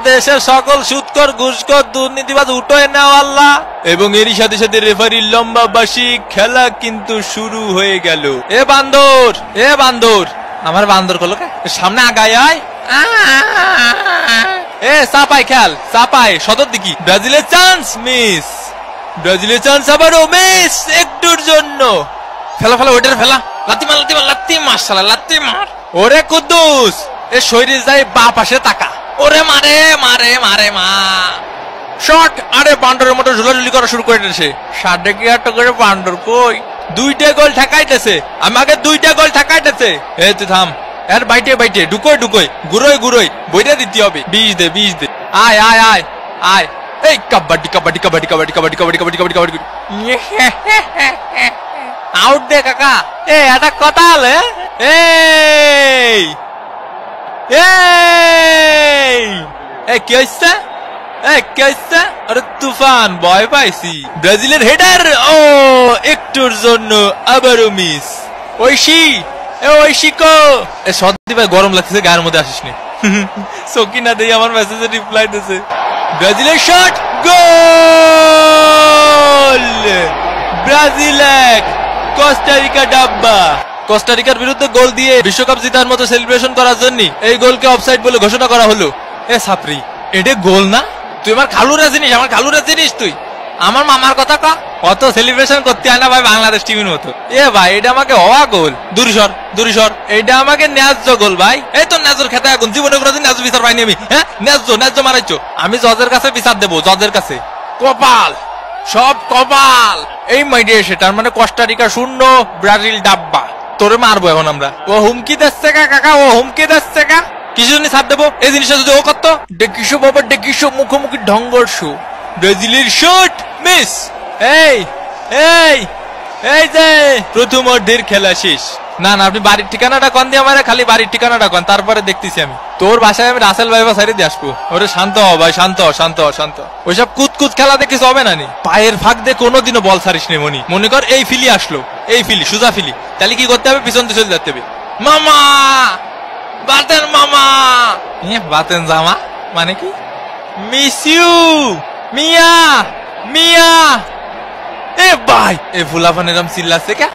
দেশের সকল সুদখোর ঘুষখোর দুর্নীতিবাজ উঠোয় নাও আল্লাহ। এবং এরই সাথে সাথে রেফারির লম্বা বাঁশি, খেলা কিন্তু শুরু হয়ে গেল। এ বান্দর আমার বান্দর কল সামনে আগায় আয়। এ চাপাই খেল, চাপাই সদর দিকি। ব্রাজিলের চান্স মিস, ব্রাজিলের চান্স আবারও মিস একটুর জন্য। ফেলা ওইটার ফেলা, লাত্তি মার শালা, লাত্তি মার। ওরে কুদ্দুস, এ শরীর যাই বা পাশে তাকা। ওরে মারে মা শট। আরে বান্ডরের মতো ঝুলাঝুলি করা শুরু করে দিয়েছে। 8.5 করে বান্ডর কই 2টা গোল ঠেকাইতেছে, আমাকে 2টা গোল ঠেকাইতেছে। এই তুই থাম, এর বাইটে ঢুকোই গুরোই বইটা দিতে হবে। 20 দে আয় এই কাবাডি আউট দে কাকা। এ এটা কথা হলে কি হচ্ছে? আরে তুফান ভয় পাইছি। ব্রাজিলের হেডার, ও একটুর জন্য আবারও মিস। ঐশী কো এ সত্যি ভাই গরম লাগতেছে, গায়ের মধ্যে আসিস নি। সকিনা দেই আমার মেসেজে রিপ্লাই দিতেছে। ব্রাজিলের শট, গোল। ব্রাজিল 1 কোস্টারিকা ডাব্বা। কোস্টারিকার বিরুদ্ধে গোল দিয়ে বিশ্বকাপ জেতার মতো সেলিব্রেশন করার জন্য এই গোলকে অফসাইড বলে ঘোষণা করা হলো। এ সাপরি, এটা গোল না? তুই আমার খালুরা চিনিস, তুই আমার মামার কথা কা। অত সেলিব্রেশন করতে হয় না ভাই বাংলাদেশ টিমের মতো। এ ভাই এটা আমাকে হওয়া গোল। দূরিসর এটা আমাকে ন্যায্য গোল ভাই। এই তো ন্যায্যর খেতে এখন জীবনে কোনোদিন ন্যায্য বিচার পাইনি আমি। হ্যাঁ ন্যায্য মারাইছো। আমি জজের কাছে বিচার দেবো, জজের কাছে। কপাল, সব কপাল। এই মাইডিয়া সেটার মানে কোস্টারিকা 0 ব্রাজিল ডাব্বা। তোরে মারবো এখন আমরা। ও হুমকি দিচ্ছে কাকা, কিছু জন্য ছাড় দেবো। এই জিনিসটা যদি ও করতো, ডেকিসো মুখোমুখি ঢঙ্গর্ষ। ব্রাজিলের শট মিস। এই যে প্রথম অর্ধের খেলা শেষ। না আপনি বাড়ির ঠিকানাটা কন দিয়ে আমার, খালি বাড়ির ঠিকানাটা কন, তারপরে দেখতেছি আমি। তোর বাসায় আমি রাসেল ভাই সাইডে দিয়ে আসবো। ওরে শান্ত হ ভাই, শান্ত। ওইসব কুতকুত খেলা দেখে হবে না নি। পায়ের ফাঁক দিয়ে কোনোদিনও বল ছাড়িস নি। মনে কর এই ফিলি আসলো, এই ফিলি সোজা ফিলি, তাহলে কি করতে হবে? পিছন দিয়ে চলে যেতে হবে। মামা বাতেন, মামা বাতেন জামা মানে কি? মিস ইউ মিয়া। এ ভাই, এ ফুলাফান এরম চিল্লাচ্ছে কে?